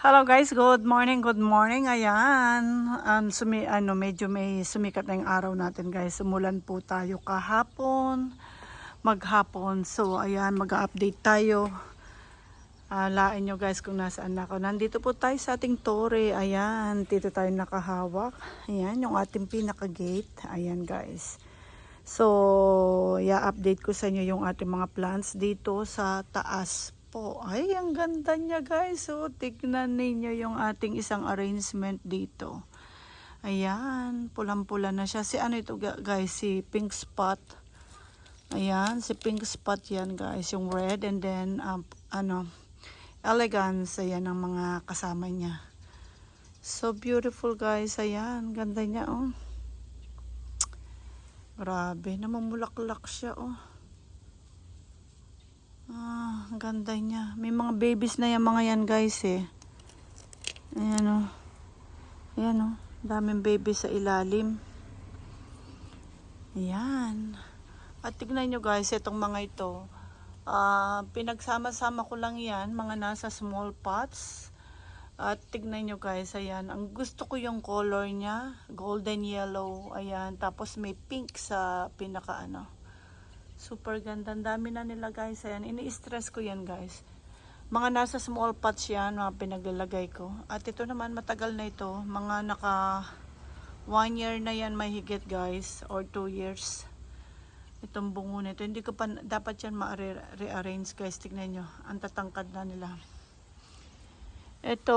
Hello guys, good morning, good morning. Ayan, medyo may sumikat na yung araw natin guys. Sumulan po tayo kahapon, maghapon. So ayan, mag-update tayo. Lain nyo guys kung nasaan ako. Nandito po tayo sa ating tore. Ayan, dito tayo nakahawak. Ayan, yung ating pinaka-gate. Ayan guys. So, update ko sa inyo yung ating mga plants dito sa taas po. Ay, ang ganda niya guys. So, tignan ninyo yung ating isang arrangement dito. Ayan, pulang-pula na siya. Si ano ito guys? Si pink spot. Ayan, si pink spot yan guys. Yung red and then, elegance. Ayan ang mga kasama niya. So beautiful guys. Ayan, ganda niya oh. Grabe, namumulaklak siya oh. Ang ganda niya. May mga babies na yan mga yan guys eh. Ayan oh. Ayan oh. Daming babies sa ilalim. Ayan. At tignan nyo guys, itong mga ito. Pinagsama-sama ko lang yan. Mga nasa small pots. At tignan nyo guys, ayan. Ang gusto ko yung color niya. Golden yellow. Ayan. Tapos may pink sa pinaka ano. Super ganda. Ang dami na nila guys. Ayan. Ini-stress ko yan guys. Mga nasa small pots yan. Mga pinaglalagay ko. At ito naman matagal na ito. Mga naka 1 year na yan mahigit guys. Or 2 years. Itong bungo nito. Hindi ko pa dapat yan ma-rearrange guys. Tignan nyo. Ang tatangkad na nila. Ito,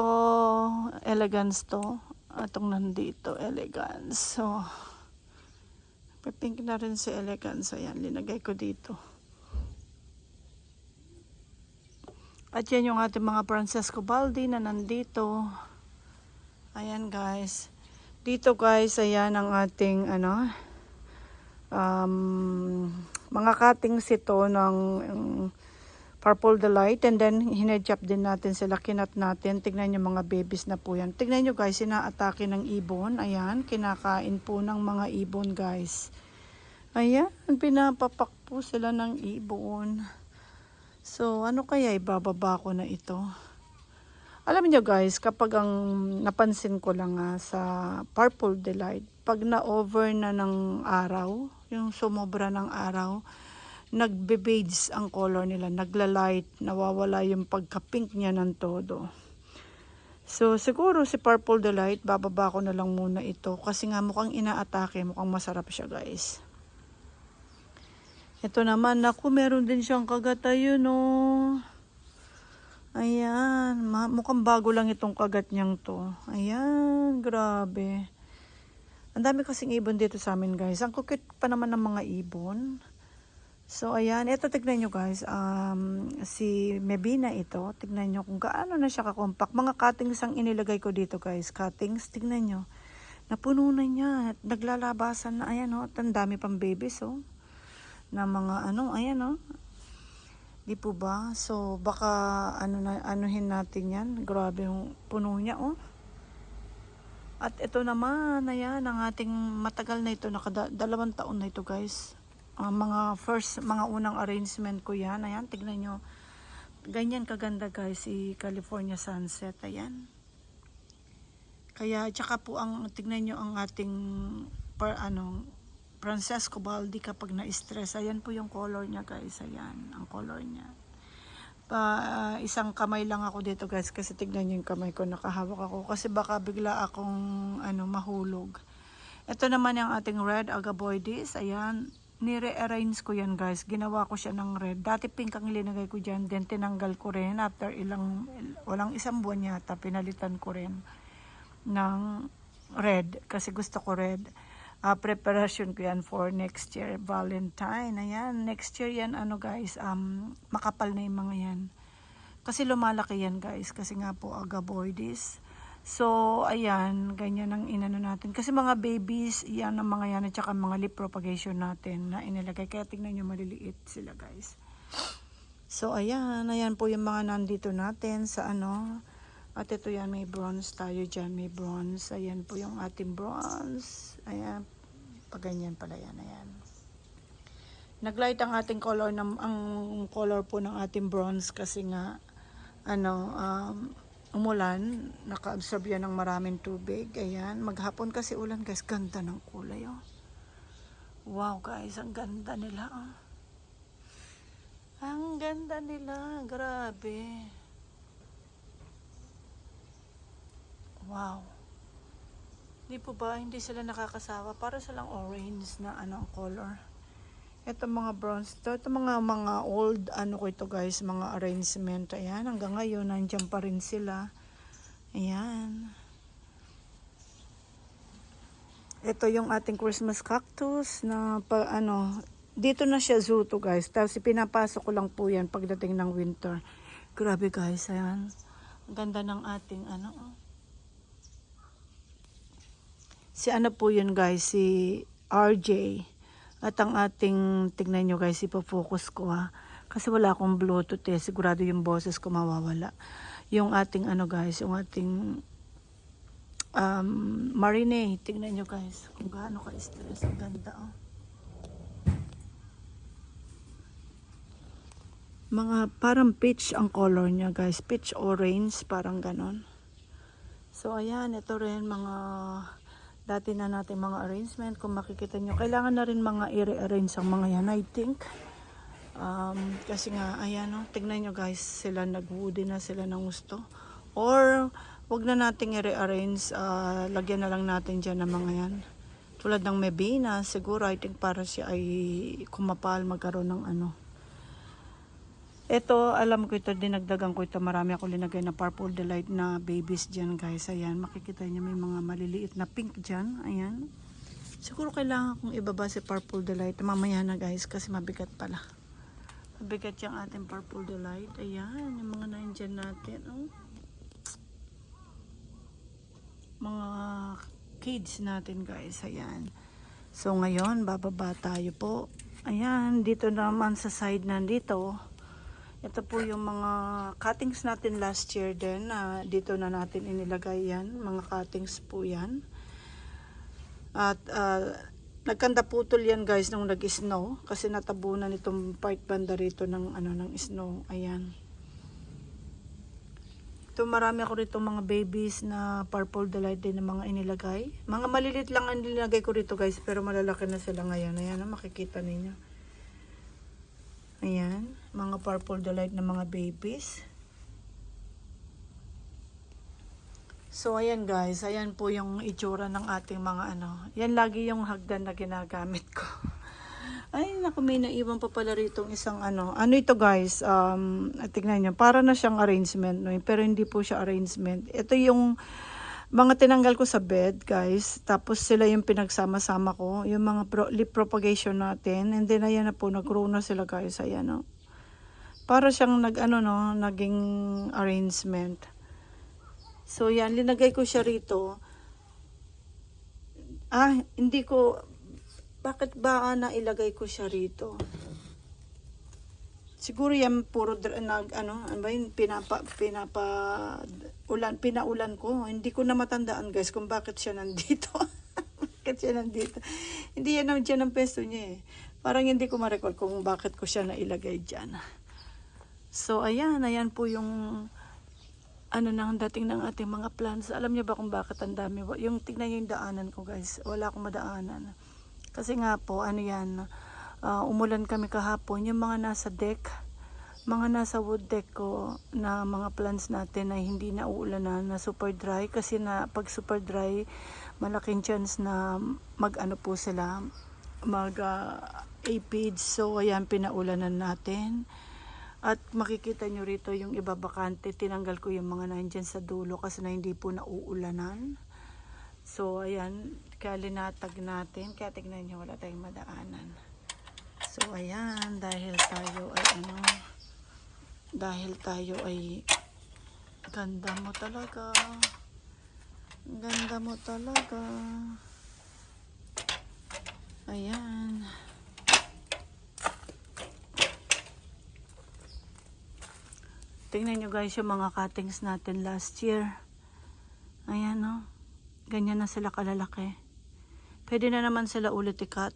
elegance to. Itong nandito, elegance. So, pink na rin si elegance. Ayan, linagay ko dito. At yan yung ating mga Francesco Baldi na nandito. Ayan guys. Dito guys, ayan ang ating mga cuttings ito ng Purple Delight, and then hinedjap din natin sila, kinat natin. Tignan nyo mga babies na po yan. Tignan nyo guys, sinaatake ng ibon. Ayan, kinakain po ng mga ibon guys. Ayan, pinapapak po sila ng ibon. So, ano kaya ibababa ko na ito? Alam nyo guys, kapag ang napansin ko lang sa Purple Delight, pag na-over na ng araw, yung sumobra ng araw, nagbe-beige ang color nila, nagla-light, nawawala yung pagka-pink niya ng todo. So, siguro si Purple Delight, bababa ko na lang muna ito kasi nga mukhang inaatake, mukhang masarap siya guys. Ito naman, naku, meron din siyang kagat ayun oh. Ayan, mukhang bago lang itong kagat niyang to. Ayan, grabe. Ang dami kasing ibon dito sa amin guys. Ang kukit pa naman ng mga ibon. So, ayan. Ito, tignan nyo guys. Si Mebina ito. Tignan nyo kung gaano na siya kakompak. Mga cuttings ang inilagay ko dito guys. Cuttings, tignan nyo. Napuno na niya. Naglalabasan na. Ayan o. Oh. Ang dami pang babies oh. Na mga ayan o. Oh. Di po ba? So, baka anuhin natin yan. Grabe yung puno niya oh. At ito naman. Ayan. Ang ating matagal na ito. 2 taon na ito guys. Mga unang arrangement ko yan. Ayan, tignan nyo. Ganyan kaganda guys, si California Sunset. Ayan. Kaya, tsaka po tignan nyo ang ating, Francesco Baldi kapag na-stress. Ayan po yung color niya guys. Ayan, ang color niya. Isang kamay lang ako dito guys, kasi tignan nyo yung kamay ko, nakahawak ako. Kasi baka bigla akong, mahulog. Ito naman yung ating red agaboides. Ayan. Nire-arrange ko yan guys. Ginawa ko siya ng red. Dati pink ang ilinagay ko dyan. Then tinanggal ko rin. After walang isang buwan yata, pinalitan ko rin ng red. Kasi gusto ko red. Preparation ko yan for next year. Valentine. Ayan. Next year yan guys. Makapal na yung mga yan. Kasi lumalaki yan guys. Kasi nga po agaboides. So, ayan, ganyan ang inano natin. Kasi mga babies, yan ang mga yan, at saka mga leaf propagation natin na inilagay. Kaya tingnan nyo, maliliit sila guys. So, ayan po yung mga nandito natin sa At ito yan, may bronze tayo dyan, may bronze. Ayan po yung ating bronze. Ayan, paganyan pala yan, ayan. Naglight ang ating color, ang color po ng ating bronze kasi nga, umulan, naka-absorb yan ng maraming tubig. Ayan, maghapon kasi ulan guys, ganda ng kulay oh. Wow guys, ang ganda nila oh. Ang ganda nila, grabe. Wow. Di po ba, hindi sila nakakasawa, para silang orange na ano ang color. Ito mga bronze to, ito mga old ano ko ito guys, mga arrangement. Ayan, hanggang ngayon nandiyan pa rin sila. Ayan. Ito yung ating Christmas cactus na dito na siya zoo to guys. Tapos pinapasok ko lang po yan pagdating ng winter. Grabe guys, ayan. Ang ganda ng ating Si ano po yun guys, si RJ. At ang ating, tignan nyo guys, ipofocus ko ha. Kasi wala akong Bluetooth eh. Sigurado yung boses ko mawawala. Yung ating guys, yung ating Marine. Tignan nyo guys, kung gaano ka-stress. Ang ganda oh. Mga parang peach ang color niya guys. Peach orange, parang ganon. So ayan, ito rin mga dati na natin mga arrangement. Kung makikita nyo, kailangan na rin mga i-rearrange ang mga yan, I think. Kasi nga, ayan o, tignan nyo guys, sila nag-woody na sila ng gusto. Or, wag na natin i-rearrange, lagyan na lang natin dyan ng mga yan. Tulad ng Mebina, siguro, I think para siya ay kumapal, magkaroon ng Ito, alam ko ito, dinagdagan ko ito. Marami ako linagay na Purple Delight na babies dyan guys. Ayan, makikita nyo may mga maliliit na pink dyan. Ayan. Siguro kailangan kong ibaba si Purple Delight. Mamaya na guys, kasi mabigat pala. Mabigat yung ating Purple Delight. Ayan, yung mga nandyan natin. Oh. Mga kids natin guys. Ayan. So ngayon, bababa tayo po. Ayan, dito naman sa side nandito. Ito po yung mga cuttings natin last year din. Dito na natin inilagay yan. Mga cuttings po yan. At nagkanda putol yan guys nung nag-snow. Kasi natabunan itong part banda rito ng, ng snow. Ayan. Ito marami ako rito mga babies na Purple Delight din na mga inilagay. Mga malilit lang ang nilagay ko rito guys. Pero malalaki na sila ngayon. Ayan, makikita ninyo. Ayan, mga Purple Delight na mga babies. So, ayan guys, ayan po yung itsura ng ating mga Yan lagi yung hagdan na ginagamit ko. Ay, naku, may naiwan pa pala rito isang Ano ito guys, tignan nyo, para na siyang arrangement, no? Pero hindi po siya arrangement. Ito yung mga tinanggal ko sa bed guys, tapos sila yung pinagsama-sama ko, yung mga leaf propagation natin, and then ayan na po, nag-grow na sila guys, ayan no. Para siyang naging arrangement. So yan, linagay ko siya rito. Hindi ko, bakit ba nailagay ko siya rito? Siguro yan puro pinaulan ko. Hindi ko na matandaan guys kung bakit siya nandito. Bakit siya nandito. Hindi yan dyan ang pesto niya eh. Parang hindi ko ma-recall kung bakit ko siya nailagay dyan. So ayan po yung ang dating ng ating mga plants. Alam niyo ba kung bakit ang dami? Yung tignan niyo yung daanan ko guys. Wala akong madaanan. Kasi nga po umulan kami kahapon, yung mga nasa deck, mga nasa wood deck ko na mga plants natin ay hindi na uulanan, na super dry. Kasi pag super dry, malaking chance na po sila, aphids. So ayan, pinaulanan natin. At makikita nyo rito yung iba bakante, tinanggal ko yung mga nandyan sa dulo kasi na hindi po nauulanan. So ayan, kaya linatag natin, kaya tignan nyo, wala tayong madaanan. So ayan, dahil tayo ay ganda mo talaga. Ganda mo talaga. Ayan. Tingnan nyo guys yung mga cuttings natin last year. Ayan o. Ganyan na sila kalalaki. Pwede na naman sila ulit i-cut.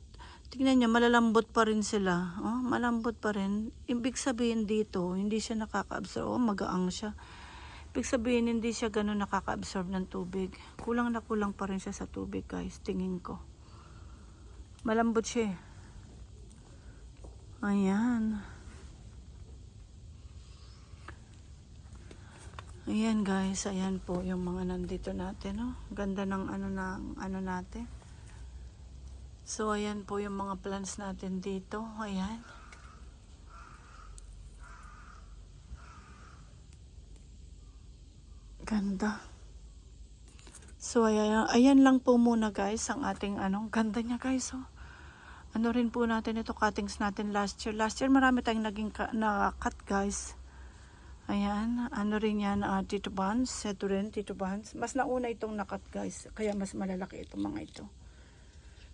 Tingnan nyo, malalambot pa rin sila. Oh, malambot pa rin. Ibig sabihin dito, hindi siya nakaka-absorb. Oh, magaang siya. Ibig sabihin, hindi siya ganun nakaka-absorb ng tubig. Kulang na kulang pa rin siya sa tubig, guys. Tingin ko. Malambot siya eh. Ayan. Ayan, guys. Ayan po yung mga nandito natin. Oh. Ganda ng ano natin. So, ayan po yung mga plants natin dito. Ayan. Ganda. So, ayan lang po muna guys ang ating ganda niya guys. Oh. Ano rin po natin ito, cuttings natin last year. Last year marami tayong naging na-cut guys. Ayan, ano rin yan, Tito Buns. Ito rin, Tito Buns. Mas nauna itong na-cut guys. Kaya mas malalaki itong mga ito.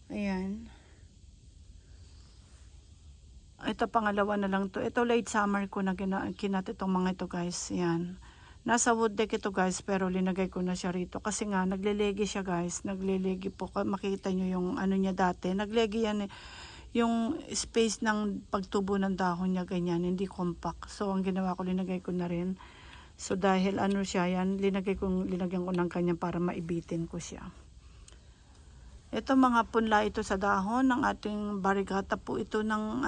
Ayan. Ito pangalawa na lang to. Ito late summer ko na kinat itong mga ito guys. Ayan. Nasa wood deck ito guys, pero linagay ko na siya rito. Kasi nga, naglelegi siya guys. Naglelegi po. Makita nyo yung niya dati. Naglegi yan yung space ng pagtubo ng dahon niya ganyan. Hindi compact. So, ang ginawa ko, linagay ko na rin. So, dahil siya yan, linagyan ko ng kanya para maibitin ko siya. Ito mga punla ito sa dahon ng ating barigata po ito ng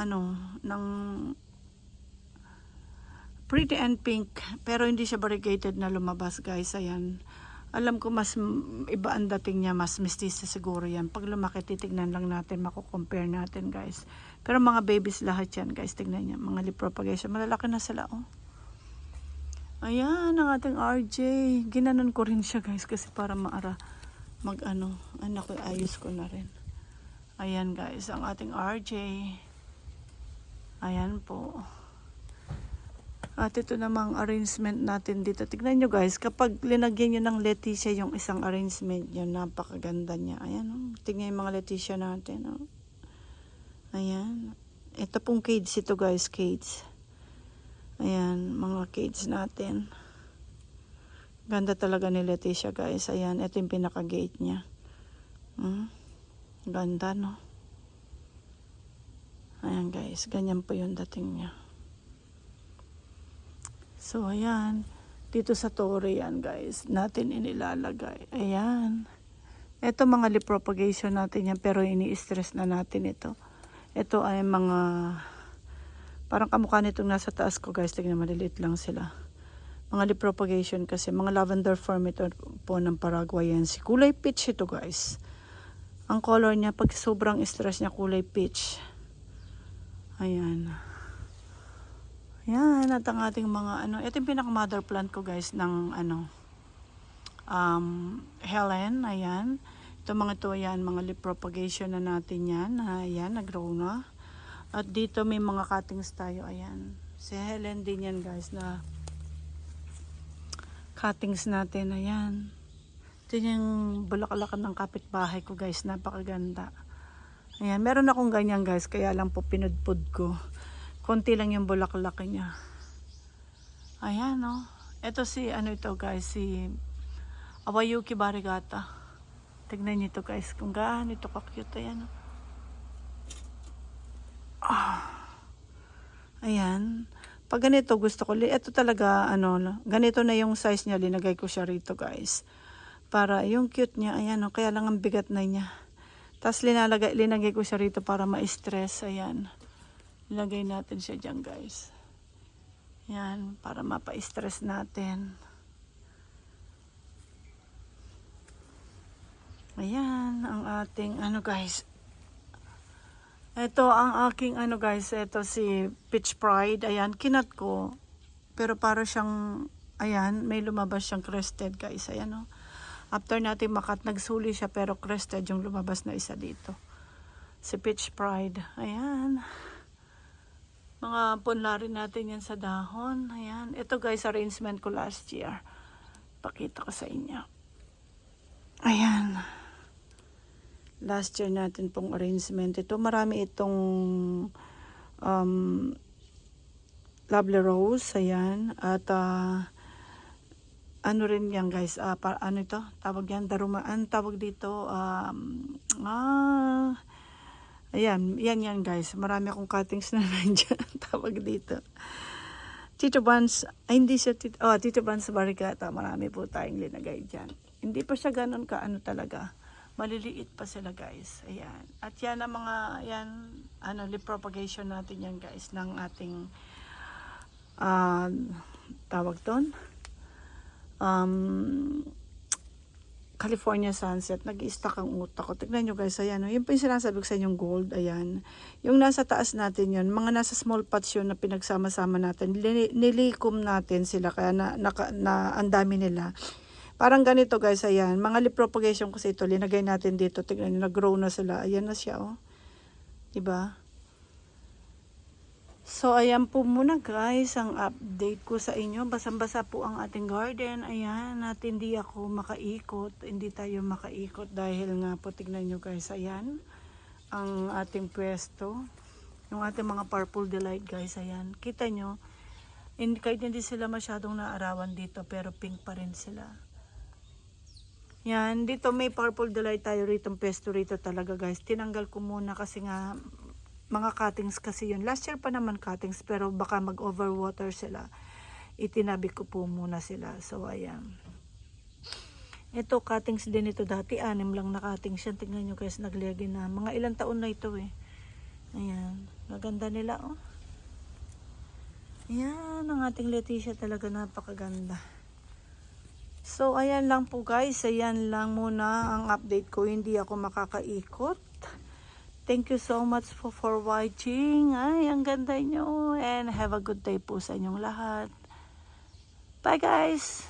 ng pretty and pink, pero hindi siya variegated na lumabas guys. Ayan. Alam ko mas iba ang dating niya, mas mestiza siguro yan. Pag lumaki, titignan lang natin, mako-compare natin guys. Pero mga babies lahat yan guys, tignan niya. Mga leaf propagation, malalaki na sila oh. Ayan, ang ating RJ. Ginanon ko rin siya guys, kasi para anak ko, ayos ko na rin. Ayan guys, ang ating RJ. Ayan po. At ito namang arrangement natin dito. Tignan nyo guys, kapag linagyan nyo ng Leticia yung isang arrangement nyo, napakaganda niya. Ayan o, tignan yung mga Leticia natin o. Ayan. Ito pong cage ito guys, cage. Ayan, mga cage natin. Ganda talaga ni Leticia guys. Ayan, ito yung pinaka-gate niya. Ganda no. Ayan guys, ganyan po yung dating niya. So, ayan. Dito sa tore yan, guys. Natin inilalagay. Ayan. Ito mga leaf propagation natin yan. Pero ini-stress na natin ito. Ito ay mga parang kamukha nitong nasa taas ko, guys. Tignan, maliliit lang sila. Mga leaf propagation kasi. Mga lavender form ito po ng Paraguayense. Kulay peach ito, guys. Ang color niya, pag sobrang stress niya, kulay peach. Ayan. Yan, at ang ating mga ito yung pinaka-mother plant ko guys ng Helen, ayan. Ito mga to, ayan, mga leaf propagation na natin yan. Ayan, nag-grow na. At dito may mga cuttings tayo, ayan. Si Helen din yan guys na cuttings natin, ayan. Ito yung bulaklakan ng kapitbahay ko guys, napakaganda. Ayan, meron akong ganyan guys, kaya lang po pinudpud ko. Konti lang yung bulaklak niya. Ayan, oh. Ito si, ito guys, si Awayuki Barigata. Tignan niyo ito guys, kung gaano ito ka-cute. Ayan, oh. Ayan. Pag ganito gusto ko, ito talaga, ganito na yung size niya, linagay ko siya rito guys. Para yung cute niya, ayan, oh, kaya lang ang bigat na niya. Tapos linagay ko siya rito para ma-stress, ayan. Ilagay natin siya dyan guys. Yan, para mapa-stress natin. Ayan, ang ating guys. Ito ang aking guys, ito si Peach Pride. Ayan, kinat ko. Pero para siyang, ayan, may lumabas siyang crested guys. Ayan o. After natin makat, nagsuli siya pero crested yung lumabas na isa dito. Si Peach Pride. Ayan. Mga punla rin natin yan sa dahon. Ayan. Ito guys, arrangement ko last year. Pakita ko sa inyo. Ayan. Last year natin pong arrangement. Ito, marami itong lovely rose. Ayan. At rin yan guys. Ito? Tawag yan. Darumaan. Tawag dito. Ayan, yan guys. Marami akong cuttings na nandyan. Tawag dito. Tito Bans, ay hindi siya Tito Bans Barigata, marami po tayong linagay dyan. Hindi pa siya ganun ka ano talaga. Maliliit pa sila guys. Ayan. At yan ang mga, yan, leaf propagation natin yan guys, ng ating, tawag ton, California sunset. Nag-i-stack ang utak ko. Tignan nyo guys, ayan. Yun po yung sinasabi ko sa inyong gold. Ayan. Yung nasa taas natin yun, mga nasa small pots yun na pinagsama-sama natin. Nilikom natin sila, kaya ang dami nila. Parang ganito guys, ayan. Mga leaf propagation kasi ito, linagay natin dito. Tignan nyo, nag-grow na sila. Ayan na siya, oh. Diba? So, ayan po muna guys, ang update ko sa inyo. Basang-basa po ang ating garden. Ayan, at hindi ako makaikot. Hindi tayo makaikot dahil nga po, tignan nyo guys, ayan. Ang ating pwesto. Yung ating mga purple delight guys, ayan. Kita nyo, kahit hindi sila masyadong naarawan dito, pero pink pa rin sila. Yan, dito may purple delight tayo rito, pwesto rito talaga guys. Tinanggal ko muna kasi nga, mga cuttings kasi yun. Last year pa naman cuttings, pero baka mag-overwater sila. Itinabi ko po muna sila. So, ayan. Ito, cuttings din ito dati. 6 lang na cuttings yan. Tingnan nyo guys, naglegi na. Mga ilang taon na ito eh. Ayan. Maganda nila, oh. Ayan, ang ating Leticia talaga napakaganda. So, ayan lang po guys. Ayan lang muna ang update ko. Hindi ako makakaikot. Thank you so much for watching. Ay, ang ganda nyo. And have a good day po sa inyong lahat. Bye guys!